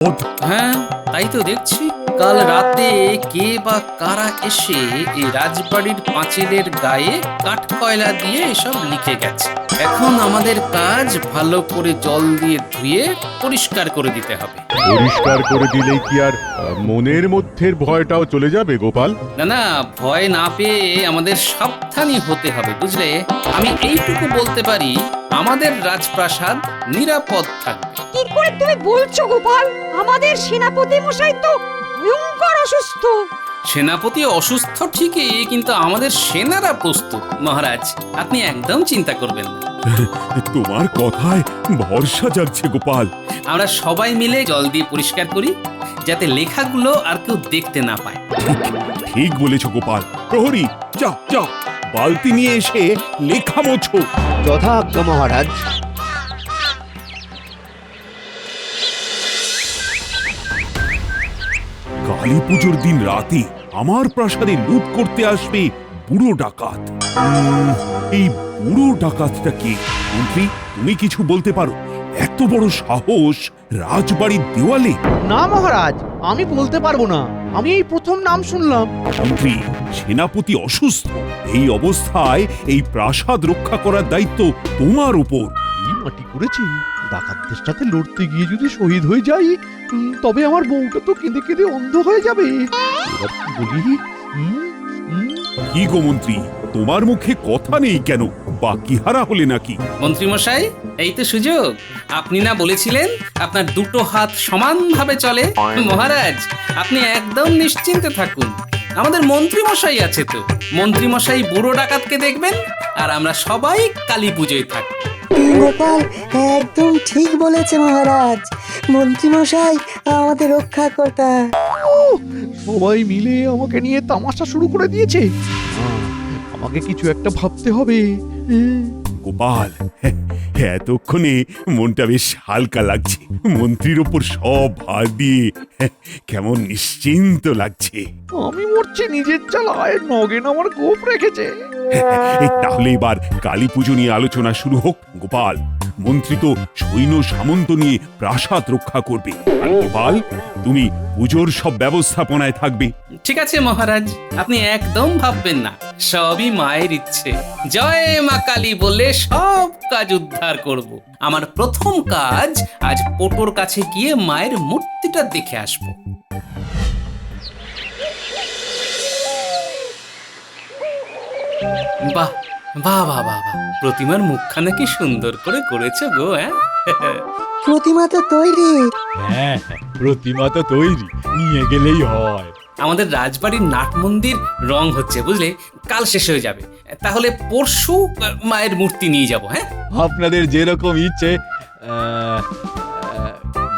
হ্যাঁ, তাই তো দেখছি। কাল রাতে কে বা কারা এসে এই রাজবাড়ির পাঁচিলের গায়ে কাঠ কয়লা দিয়ে এসব লিখে গেছে। এখন আমাদের কাজ ভালো করে জল দিয়ে ধুয়ে পরিষ্কার করে দিতে হবে। পরিষ্কার করে দিলেই কি আর মনের মধ্যের ভয়টাও চলে যাবে গোপাল? না না, ভয় না পেয়ে আমাদের সাবধানী হতে হবে, বুঝলে? আমি এইটুকু বলতে পারি, আমাদের রাজপ্রাসাদ নিরাপদ থাকবে। কি করে তুমি বলছো গোপাল? আমাদের সেনাপতি মশাই তো ভয়ঙ্কর অসুস্থ। সেনাপতি অসুস্থ ঠিকই, কিন্তু আমাদের সেনারা প্রস্তুত। মহারাজ, আপনি একদম চিন্তা করবেন না। তোমার কথায় ভরসা জাগছে গোপাল। আমরা সবাই মিলে জল দিয়ে পরিষ্কার করি, যাতে লেখাগুলো আর কেউ দেখতে না পায়। ঠিক বলেছ গোপাল। প্রহরী, যাও যাও, বালতি নিয়ে এসে লেখা মোছো। যথাজ্ঞা মহারাজ। কালী পুজোর দিন রাতে আমার প্রাসাদে লুট করতে আসবে বুড়ো ডাকাত। এই বুড়ো ডাকাতটা কে? মন্ত্রী, তুমি কিছু বলতে পারো? এত বড় সাহস রাজবাড়ির দেওয়ালে? না মহারাজ, আমি বলতে পারবো না। আমি এই প্রথম নাম শুনলাম। মন্ত্রী, সেনাপতি অসুস্থ। এই অবস্থায় এই প্রাসাদ রক্ষা করার দায়িত্ব তোমার উপর। এই মাটি করেছি, ডাকাতদের সাথে লড়তে গিয়ে যদি শহীদ হয়ে যাই, তবে আমার বউটা তো কেঁদে কেঁদে অন্ধ হয়ে যাবে। এবার কি বলি? কি গো মন্ত্রী, তোমার মুখে কথা নেই কেন? বাকি হারা হলে নাকি? মন্ত্রী মশাই, এই তো সুযোগ। আপনি না বলেছিলেন আপনার দুটো হাত সমানভাবে চলে? মহারাজ, আপনি একদম নিশ্চিন্তে থাকুন। আমাদের মন্ত্রী মশাই আছে তো। মন্ত্রী মশাই বুড়ো ডাকাতকে দেখবেন, আর আমরা সবাই কালী পুজোয় থাকবো। গোপাল একদম ঠিক বলেছে মহারাজ। মন্ত্রীমশাই আমাদের রক্ষাকর্তা। সবাই মিলে আমাকে নিয়ে তামাশা শুরু করে দিয়েছে। আমাকে কিছু একটা ভাবতে হবে। গোপাল, এতক্ষণে মনটা বেশ হালকা লাগছে। মন্ত্রীর ওপর সব ভার দিয়ে কেমন নিশ্চিন্ত লাগছে। আমি মরছি নিজের জ্বালায়, নগেন আমার গোপ রেখেছে। তাহলে এবার কালী পুজো নিয়ে আলোচনা শুরু হোক। গোপাল, মন্ত্রী তো সৈন্য সামন্ত নিয়ে প্রাসাদ রক্ষা করবে, আর গোপাল তুমি পুজোর সব ব্যবস্থাপনায় থাকবে। ঠিক আছে মহারাজ, আপনি একদম ভাববেন না। সবই মায়ের ইচ্ছে। জয় মা কালী বলে সব কাজ উদ্ধার করব। আমার প্রথম কাজ, আজ পোটোর কাছে গিয়ে মায়ের মূর্তিটা দেখে আসব। বাহ বাহ বাহ বাহ বাহ, প্রতিমার মুখখানা কি সুন্দর করে করেছো গো। হ্যাঁ, প্রতিমা তো তৈরি। হ্যাঁ, প্রতিমা তো তৈরি, নিয়ে গেলেই হয়। আমাদের রাজবাড়ির নাট মন্দির রং হচ্ছে, বুঝলে? কাল শেষ হয়ে যাবে। তাহলে পরশু মায়ের মূর্তি নিয়ে যাব। হ্যাঁ, আপনাদের যেরকম ইচ্ছে।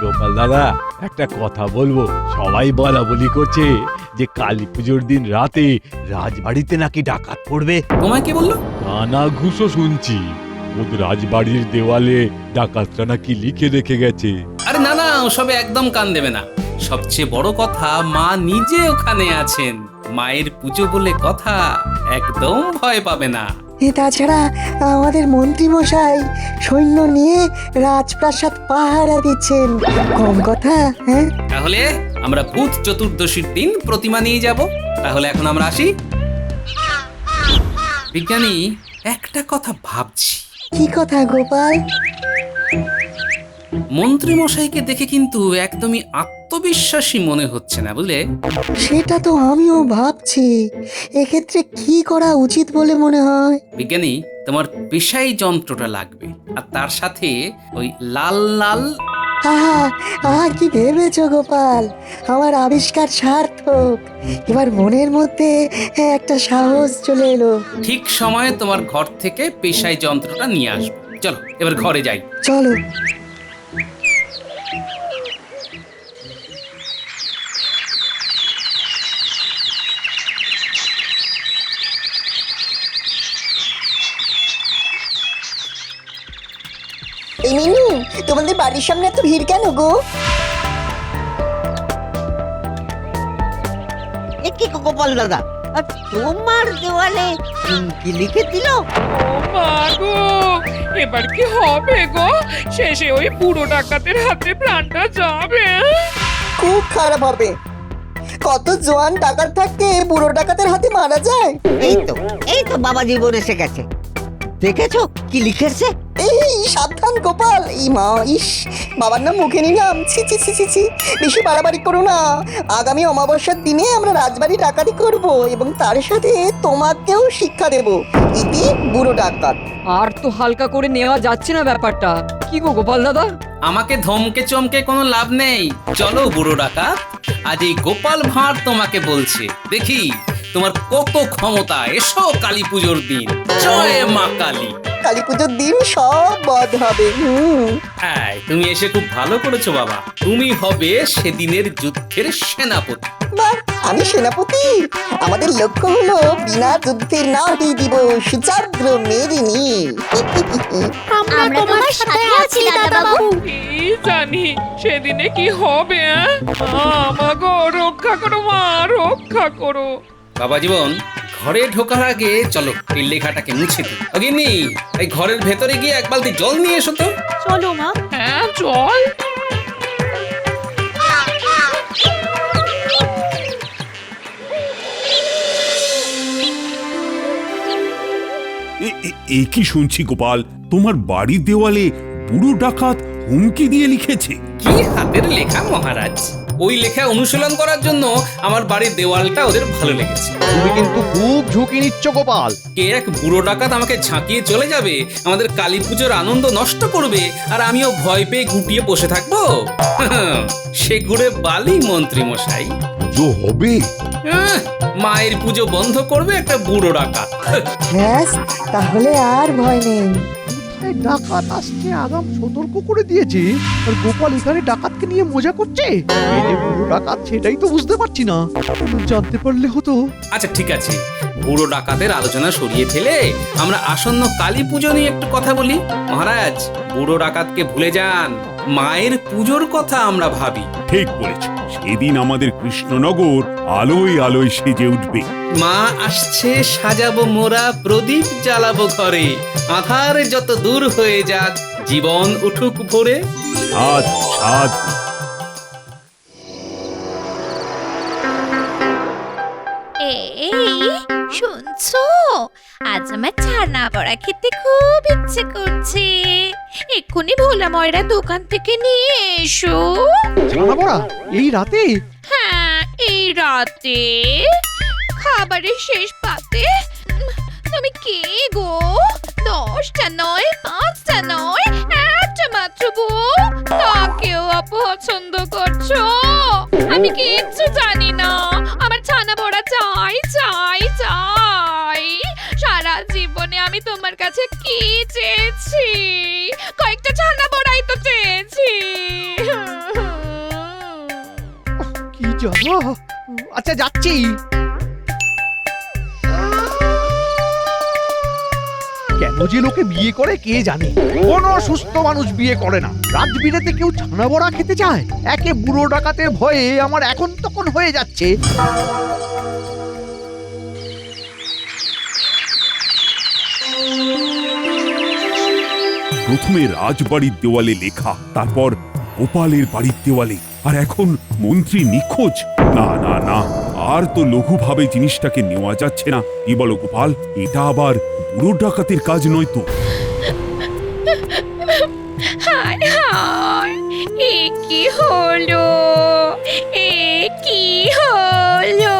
গোপাল দাদা, একটা কথা বলবো। সবাই বলা বলি করছে যে কালী পুজোর দিন রাতে রাজবাড়িতে নাকি ডাকাত পড়বে। তোমায় কে বললো? কানা ঘুষো শুনছি। ওদের রাজবাড়ির দেওয়ালে ডাকাতরা নাকি লিখে রেখে গেছে। আরে না না, ওসবে একদম কান দেবে না। সবচেয়ে বড় কথা, মা নিজে ওখানে আছেন। মায়ের পুজো বলে কথা, একদম ভয় পাবে না। তাছাড়া আমাদের মন্ত্রীমশাই সৈন্য নিয়ে রাজপ্রাসাদ পাহারা দিচ্ছেন। কম কথা, হ্যাঁ? তাহলে আমরা ভূত চতুর্দশীর দিন প্রতিমা নিয়ে যাব। তাহলে এখন আমরা আসি। বিজ্ঞানী, একটা কথা ভাবছি। কি কথা গোপাল? মন্ত্রী মশাইকে দেখে কিন্তু একদমই আত্মবিশ্বাসী মনে হচ্ছে না, বুঝলে? সেটা তো আমিও ভাবছি। এক্ষেত্রে কি করা উচিত বলে মনে হয়? বিজ্ঞানী, তোমার পেশাই যন্ত্রটা লাগবে, আর তার সাথে ওই লাল লাল। আহা আহা, কি ভেবেছো গোপাল? আমার আবিষ্কার সার্থক। এবার মনের মধ্যে একটা সাহস চলে এলো। ঠিক সময়ে তোমার ঘর থেকে পেশাই যন্ত্রটা নিয়ে আসবো। চলো এবার ঘরে যাই। চলো। এই মিনু, তোমাদের বাড়ির সামনে এত ভিড় কেন গো? কি গোপাল দাদা, তোমার দেওয়ালে কি লিখে দিল? ও মা গো, এবার কি হবে গো? শেষে ওই বুড়ো ডাকাতের হাতে প্রাণটা যাবে। খুব খারাপ হবে। কত জোয়ান ডাকাত থাকতে বুড়ো ডাকাতের হাতে মারা যায়। এই তো বাবা জীবন এসে গেছে। দেখেছো কি লিখেছে? এই সাবধান গোপাল, এই মা, ইস, বাবার নাম মুখে নিলাম। ছি ছি ছি ছি ছি, বেশি বাড়াবাড়ি করো না। আগামী অমাবস্যার দিনে আমরা রাজবাড়ি ডাকাতি করব এবং তার সাথে তোমাকেও শিক্ষা দেব। ইতি বুড়ো ডাকাত। আর তো হালকা করে নেওয়া যাচ্ছে না ব্যাপারটা, কি গো গোপাল দাদা? আমাকে ধমকে চমকে কোনো লাভ নেই। চলো বুড়ো ডাকাত, আজ এই গোপাল ভাঁড় তোমাকে বলছে, দেখি তোমার কত ক্ষমতা। এসো কালী পুজোর দিন, জয় মা কালী। কালী পুজোর দিন সব বধ হবে। হ্যাঁ, তুমি এসে খুব ভালো করেছো বাবা। তুমি হবে সেদিনের যুদ্ধের সেনাপতি। বাহ, আমি সেনাপতি। আমাদের লক্ষ্য হলো বিনা যুদ্ধে নাহি দিব সুচাগ্র মেদিনী। আমরা তোমার সাথে আছি দাদা বাবু। কি জানি সেদিনে কি হবে? আমাগো রক্ষা করো মা, রক্ষা করো। বাবা জীবন, ঘরে ঢোকার আগে চলো এই লেখাটাকে মুছে দিই। অগিনি, এই ঘরের ভেতরে গিয়ে এক বালতি জল নিয়ে এসো তো। চলো মা। হ্যাঁ চল। এ কি শুনছি গোপাল, তোমার বাড়ির দেওয়ালে বুড়ো ডাকাত হুমকি দিয়ে লিখেছে? কি হাতের লেখা মহারাজ! ওই লেখা অনুশীলন করার জন্য আমার বাড়ির দেওয়ালটা ওদের ভালো লেগেছে। তুমি কিন্তু খুব ঝুঁকি নিচ্ছ গোপাল। কে এক বুড়ো ডাকাত আমাকে ঝাঁকিয়ে চলে যাবে, আমাদের কালী পুজোর আনন্দ নষ্ট করবে, আর আমিও ভয় পেয়ে গুটিয়ে বসে থাকবো? সে ঘুরে বালি মন্ত্রী মশাই। পুজো হবে? মায়ের পুজো বন্ধ করবে একটা বুড়ো ডাকাত। ব্যাস, তাহলে আর ভয় নেই। কোথায় ডাকাত আসছে আগাম সতর্ক করে দিয়েছে, আর গোপাল এখানে ডাকাতকে নিয়ে মজা করছে। এই যে বুড়ো ডাকাত, সেটাই তো বুঝতে পারছি না। জানতে পারলে হতো। আচ্ছা ঠিক আছে, বুড়ো ডাকাতের আলোচনা সরিয়ে ফেলে আমরা আসন্ন কালী পুজো নিয়ে একটু কথা বলি। মহারাজ, বুড়ো ডাকাতকে ভুলে যান, মায়ের পুজোর কথা আমরা ভাবি। ঠিক বলেছ, সেদিন আমাদের কৃষ্ণনগর আলোয় আলোয় সেজে উঠবে। মা আসছে, সাজাবো মোরা প্রদীপ জ্বালাবো ঘরে, আধার যত দূর হয়ে যাক, জীবন উঠুক ভোরে। সাধ সাধ। এই শুনছো, আজ আমার ছানা বড়া খেতে খুব ইচ্ছে করছে। এক্ষুনি ভোলা ময়রা দোকান থেকে নিয়ে এসো। জানা বড়া এই রাতে? হ্যাঁ, এই রাতে খাবারের শেষ পাতে। তুমি কে গো? 10টা নয়, 5টা নয়, একটা মাত্র গো, তাকেও অপছন্দ করছো? আমি কিচ্ছু জানি না, আমার ছানা বড়া চাই চাই চাই। সারা জীবনে আমি তোমার কাছে কি চেয়েছি? কয়েকটা ছানা বড়াই তো চেয়েছি। কি জ্বালা। আচ্ছা যাচ্ছি। কেন যে লোকে বিয়ে করে কে জানে। কোন সুস্থ মানুষ বিয়ে করে না। রাত বিরেতে কেউ ছানা বড়া খেতে চায়? একে বুড়ো ডাকাতের ভয়ে আমার এখন তখন হয়ে যাচ্ছে। প্রথমে রাজবাড়ির দেওয়ালে লেখা, তারপর গোপালের বাড়ির দেওয়ালে, আর এখন মন্ত্রী নিখোঁজ। না না না, আর তো লঘুভাবে জিনিসটাকে নেওয়া যাচ্ছে না। কি বলো গোপাল, এটা আবার বুড়ো ডাকাতের কাজ নয় তো? হায় হায়, এ কি হলো? এ কি হলো?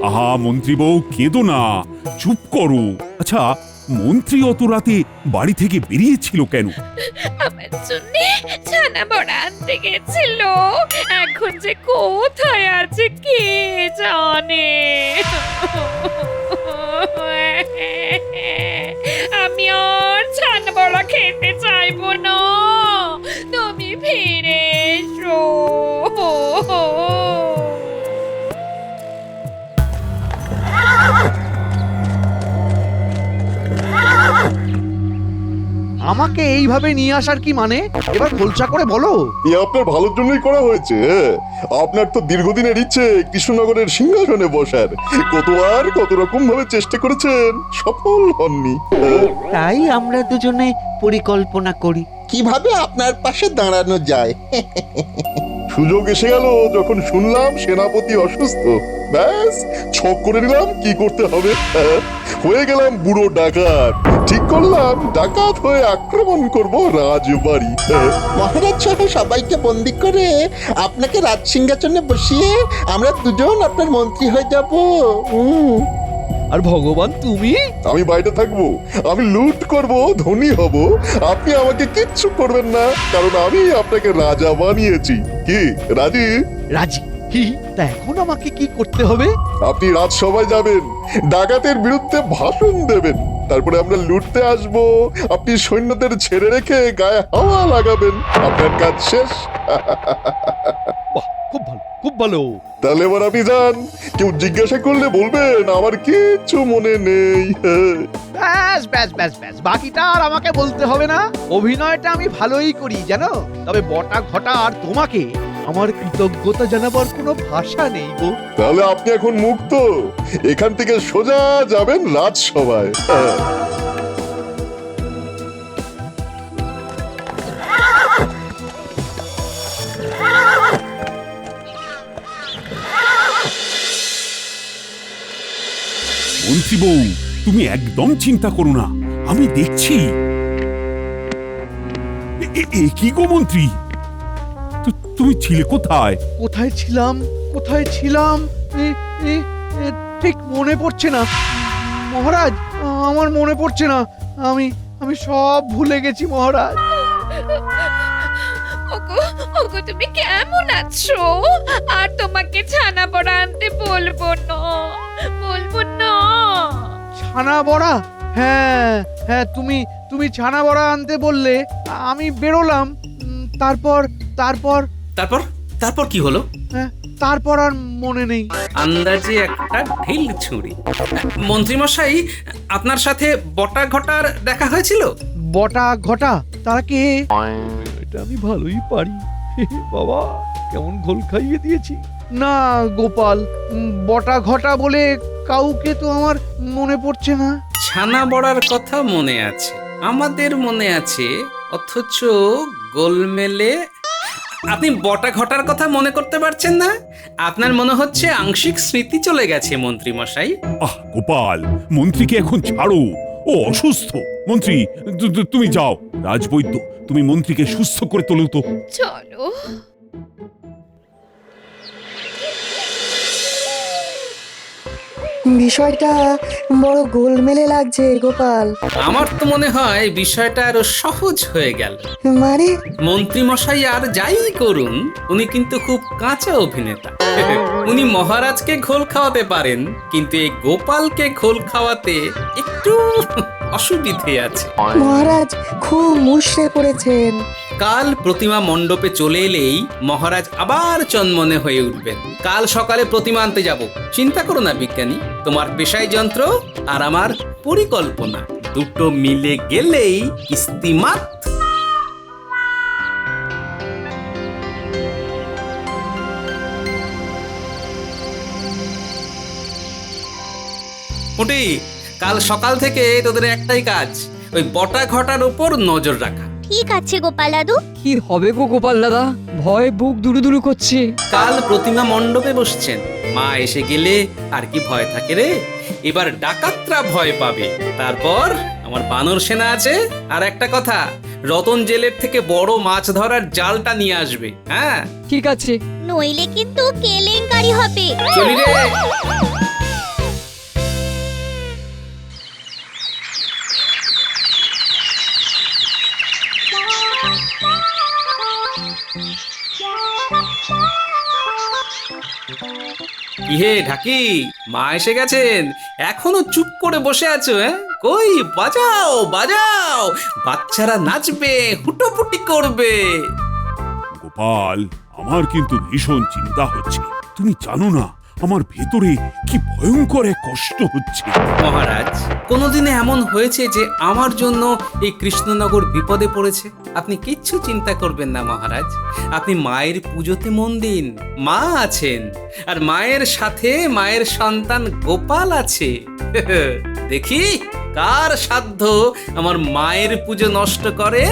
আহা মন্ত্রী বউ, কেঁদো না, চুপ করো। আচ্ছা, মন্ত্রী অত রাতে বাড়ি থেকে বেরিয়েছিল কেন? আমার জন্য ছানা বড়া আনতে গেছিল। এখন যে কোথায় আছে কে জানে। আমি আর ছানা বড়া খেতে চাইবো না, তুমি ফিরে এসো। আমার আমাকে এইভাবে নিয়ে আসার কি মানে? এবার খোলসা করে বলো। এ আপনার ভালোর জন্যই করা হয়েছে। আপনার তো দীর্ঘদিনের ইচ্ছে কৃষ্ণনগরের সিংহাসনে বসার। কতবার কত রকম ভাবে চেষ্টা করেছেন, সফল হননি। তাই আমরা দুজনে পরিকল্পনা করি কিভাবে আপনার পাশে দাঁড়ানো যায়। সুযোগ এসে গেল যখন শুনলাম সেনাপতি অসুস্থ, ব্যাস ছক করে নিলাম কি করতে হবে। হয়ে গেলাম বুড়ো ডাকাত। ঠিক করলাম ডাকাত হয়ে আক্রমণ করব রাজবাড়ি। মহারাজ সহ সবাইকে বন্দি করে আপনাকে রাজসিংহাসনে বসিয়ে আমরা দুজন আপনার মন্ত্রী হয়ে যাব। আর ভগবান তুমি? আমি বাইরে থাকবো, আমি লুট করব, ধনী হব, আপনি আমাকে কিচ্ছু করবেন না, কারণ আমি আপনাকে রাজা বানিয়েছি। কি রাজি? রাজি। তা এখন আমাকে কি করতে হবে? আপনি রাজসভায় যাবেন, ডাকাতের বিরুদ্ধে ভাষণ দেবেন, তারপরে আমরা লুটতে আসব, আপনি সৈন্যদের ছেড়ে রেখে গায়ে হাওয়া লাগাবেন, আপনার কাজ শেষ। বাহ, খুব ভালো, খুব ভালো। তাহলে এবার আপনি যান, কেউ জিজ্ঞাসা করলে বলবেন আমার কিচ্ছু মনে নেই। ব্যাস ব্যাস ব্যাস ব্যাস, বাকিটা আর আমাকে বলতে হবে না। অভিনয়টা আমি ভালোই করি জানো, তবে বটা ঘটা আর তোমাকে আমার কৃতজ্ঞতা জানাবার কোনো ভাষা নেই গো। তাহলে আপনি এখন মুক্ত, এখান থেকে সোজা যাবেন রাজসভায়। মন্ত্রী বউ, তুমি একদম চিন্তা করো না, আমি দেখছি। কি গো মন্ত্রী, তুমি ছিলে কোথায়? কোথায় ছিলাম, কোথায় ছিলাম ঠিক মনে পড়ছে না মহারাজ, আমার মনে পড়ছে না। আমি আমি সব ভুলে গেছি মহারাজ। ওগো ওগো তুমি কেমন আছো? আর তোমাকে ছানা বড়া আনতে বলবো না, বলবো না। ছানা বড়া? হ্যাঁ হ্যাঁ, তুমি ছানা বড়া আনতে বললে, আমি বেরোলাম। তারপর তারপর তারপর তারপর কি হলো? হ্যাঁ, তারপর আর মনে নেই। আন্দাজে একটা ঢিল ছুরি। মন্ত্রীমশাই, আপনার সাথে বটা ঘটার দেখা হয়েছিল? বটা ঘটা? তারা কে? এটা আমি ভালোই পারি। বাবা, কেমন ঘোল খাইয়ে দিয়েছি। না গোপাল, বটা ঘটা বলে কাউকে তো আমার মনে পড়ছে না। ছানা বড়ার কথা মনে আছে, আমাদের মনে আছে, অথচ গোলমেলে আপনি বটা ঘটার কথা মনে করতে পারছেন না? আপনার মনে হচ্ছে আংশিক স্মৃতি চলে গেছে মন্ত্রী মশাই। আহ গোপাল, মন্ত্রীকে এখন ছাড়ো, ও অসুস্থ। মন্ত্রী, তুমি যাও, রাজবৈদ্য, তুমি মন্ত্রীকে সুস্থ করে তোলো তো। চলো। বিষয়টা বড় গোলমেলে লাগছে গোপাল। আমার তো মনে হয় বিষয়টা আরো সহজ হয়ে গেল। মানে? মন্ত্রী মশাই আর যাই করুন, উনি কিন্তু খুব কাঁচা অভিনেতা। উনি মহারাজকে ঘোল খাওয়াতে পারেন, কিন্তু এই গোপালকে ঘোল খাওয়াতে একটু অসুবিধে আছে। মহারাজ খুব মুষড়ে পড়েছেন। কাল প্রতিমা মণ্ডপে চলে এলেই মহারাজ আবার চনমনে হয়ে উঠবেন। কাল সকালে প্রতিমা আনতে যাব। চিন্তা করো না বিজ্ঞানী, তোমার পেশাই যন্ত্র আর আমার পরিকল্পনা দুটো মিলে গেলেই কিস্তিমাত। মোটি, কাল সকাল থেকে তোদের একটাই কাজ, ওই বটা ঘটার উপর নজর রাখা। ঠিক আছে গোপাল দাদু। কি হবে গো গোপাল দাদা, ভয় বুক দুরু করছে। কাল প্রতিমা মণ্ডপে বসছেন, মা এসে গেলে আর কি ভয় থাকে রে? এবার ডাকাতরা ভয় পাবে। তারপর আমার বানর সেনা আছে। আর একটা কথা, রতন জেলের থেকে বড় মাছ ধরার জালটা নিয়ে আসবে। হ্যাঁ ঠিক আছে। নইলে কিন্তু কেলেঙ্কারি হবে। চলি রে। ইহে ঢাকি, মা এসে গেছেন, এখনো চুপ করে বসে আছো? কই বাজাও বাজাও, বাচ্চারা নাচবে, হুটোপুটি করবে। গোপাল, আমার কিন্তু ভীষণ চিন্তা হচ্ছে। তুমি জানো না, আমার ভেতরে কি ভয়ঙ্কর এক কষ্ট হচ্ছে। মহারাজ, কোনোদিনে এমন হয়েছে যে আমার জন্য এই কৃষ্ণনগর বিপদে পড়েছে? আপনি কিচ্ছু চিন্তা করবেন না মহারাজ, আপনি মায়ের পুজোতে মন দিন। মা আছেন, আর মায়ের সাথে মায়ের সন্তান গোপাল আছে। দেখি কার সাধ্য আমার মায়ের পুজো নষ্ট করে।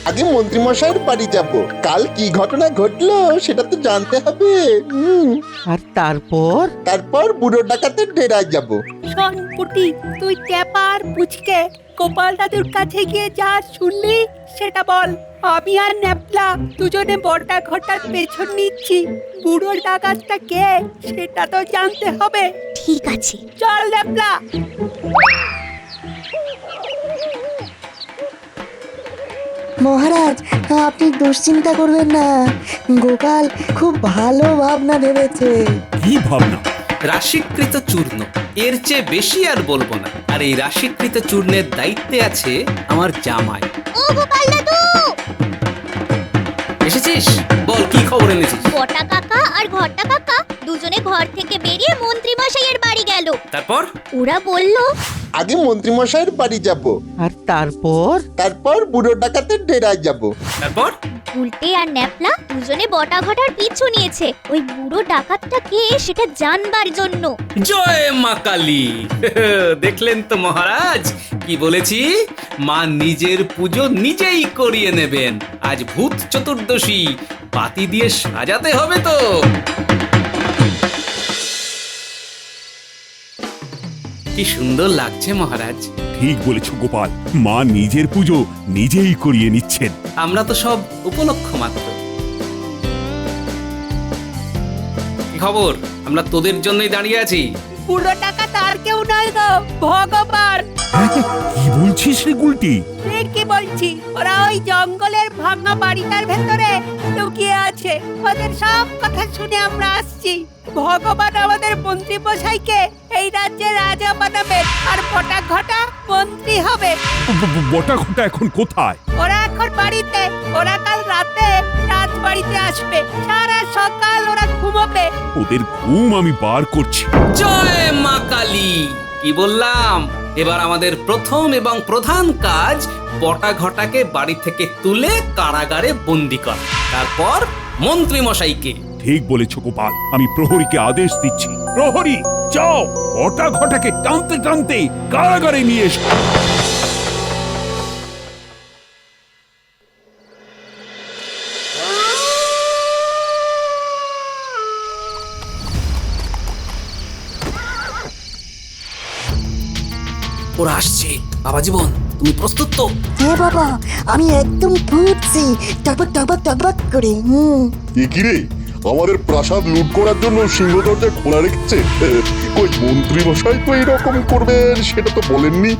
আগে মন্ত্রীমশাইয়ের বাড়ি যাব, কাল কি ঘটনা ঘটলো সেটা তো জানতে হবে। আর তারপর তারপর বুড়ো ডাকাতের ডেরায় যাব। শোন পুটি, তুই ট্যাপার পুচকে গোপাল দাদুর কাছে গিয়ে যা শুনলি সেটা বল। আমি আর ন্যাপলা দুজনে বড়টা ঘটার পেছন নিচ্ছি। বুড়োর ডাকাতটা কে সেটা তো জানতে হবে। ঠিক আছে। চল ন্যাপলা। মহারাজ, আপনি দুশ্চিন্তা করবেন না, গোপাল খুব ভালো ভাবনা ভেবেছে। কি ভাবনা? রাশিকৃত চূর্ণ, এর চেয়ে বেশি আর বলবো না। আর এই রাশিকৃত চূর্ণের দায়িত্বে আছে আমার জামাই। ও গোপাল দাদু, এসেছিস? বল কি খবর এনেছিস? বটা কাকা আর ঘটা কাকা দুজনে ঘর থেকে বেরিয়ে মন্ত্রী মশাইয়ের বাড়ি গেল। তারপর? ওরা বলল আগে মন্ত্রীমশাইয়ের বাড়ি যাব, আর তারপর তারপর বুড়ো ডাকাতের ডেরায় যাব। তারপর? উল্টে আর ন্যাপলা দুজনে বটা ঘটার পিছু নিয়েছে ওই বুড়ো ডাকাতটা কে সেটা জানবার জন্য। জয় মা কালী! দেখলেন তো মহারাজ, কি বলেছি? মা নিজের পুজো নিজেই করিয়ে নেবেন। আজ ভূত চতুর্দশী, বাতি দিয়ে সাজাতে হবে তো। কি সুন্দর লাগছে মহারাজ। ঠিক বলেছ গোপাল, মা নিজের পুজো নিজেই করিয়ে নিচ্ছেন। আমরা তো সব উপলক্ষ মাত্র। কি খবর? আমরা তোদের জন্যই দাঁড়িয়ে আছি। বুড়ো ডাকাত আর কেউ নয় গো, ভগবান। কি বলছিস রে গুলটি? কি বলছি, ওরা ওই জঙ্গলের ভাঙা বাড়িটার ভেতরে লুকিয়ে আছে। ওদের সব কথা শুনে আমরা আসছি। ভগবান আমাদের মন্ত্রী মশাইকে এই রাজ্যের রাজা বানাবে, আর বটা ঘটা মন্ত্রী হবে। বটা ঘটা এখন কোথায়? ওরা এখন বাড়িতে। ওরা কাল রাতে রাজবাড়িতে আসবে। সারা সকাল ওরা ঘুমোবে। ওদের ঘুম আমি বার করছি। জয় মা কালী! কি বললাম? এবার আমাদের প্রথম এবং প্রধান কাজ বটা ঘটাকে বাড়ি থেকে তুলে কারাগারে বন্দি করা, তারপর মন্ত্রী মশাইকে। ঠিক বলেছ গোপাল, আমি প্রহরীকে আদেশ দিচ্ছি। প্রহরী, যাও বটা ঘটাকে টানতে টানতে কারাগারে নিয়ে এসো। ওরা আসছে। বাবা জীবন, তুমি প্রস্তুত তো? হ্যাঁ বাবা, আমি একদম ফুটছি, টকবক টকবক টকবক করে। এ কি রে, আমাদের প্রাসাদ লুট করার জন্য সিংহ দরজা খোলা রেখেছে? কই মন্ত্রীমশাই তো এরকম করবেন সেটা তো বলেননি।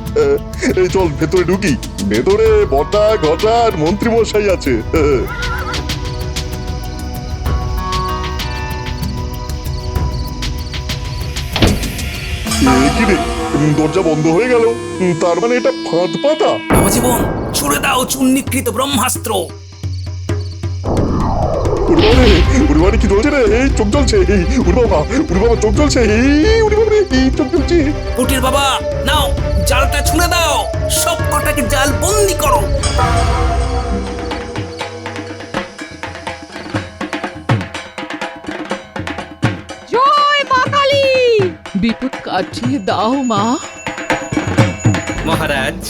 এই চল ভেতরে ঢুকি। ভেতরে বটা ঘটা আর মন্ত্রীমশাই আছে। এ কি রে, দরজা বন্ধ হয়ে গেল। তার মানে এটা ফাঁদ পাতা। বাবা জীবন, ছুড়ে দাও চূর্ণীকৃত ব্রহ্মাস্ত্র। উড়বাড়ি কি চলছে রে? এই চোখ জ্বলছে। উড়বাবা চোখ জ্বলছে। এই চোখ জ্বলছে। কুটির বাবা, নাও জালটা ছুঁড়ে দাও, সব কটাকে জাল বন্দি করো। জয় মা কালী! বিপদ কাটিয়ে দাও মা। মহারাজ,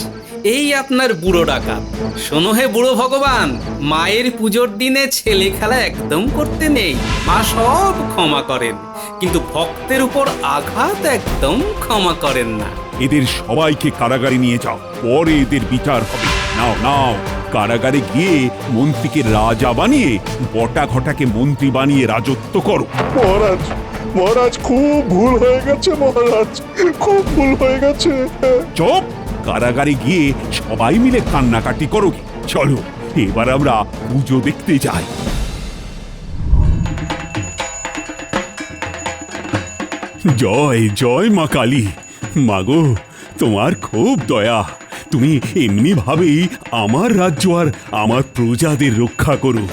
এই আপনার বুড়ো ডাকাত। শোনো হে বুড়ো ভগবান, মায়ের পুজোর দিনে ছেলে খেলা একদম করতে নেই। মা সব ক্ষমা করেন, কিন্তু ভক্তের উপর আঘাত একদম ক্ষমা করেন না। এদের সবাইকে কারাগারে নিয়ে যাও, পরে এদের বিচার হবে। নাও নাও, কারাগারে গিয়ে মন্ত্রীকে রাজা বানিয়ে বটা ঘটাকে মন্ত্রী বানিয়ে রাজত্ব করো। মহারাজ খুব ভুল হয়ে গেছে। মহারাজ খুব ভুল হয়ে গেছে। চুপ! কারাগারে গিয়ে সবাই মিলে কান্নাকাটি করো। চলো এবার আমরা পুজো দেখতে যাই। জয় জয় মা কালী। মাগো, তোমার খুব দয়া। তুমি এমনি ভাবেই আমার রাজ্য আর আমার প্রজাদের রক্ষা করো।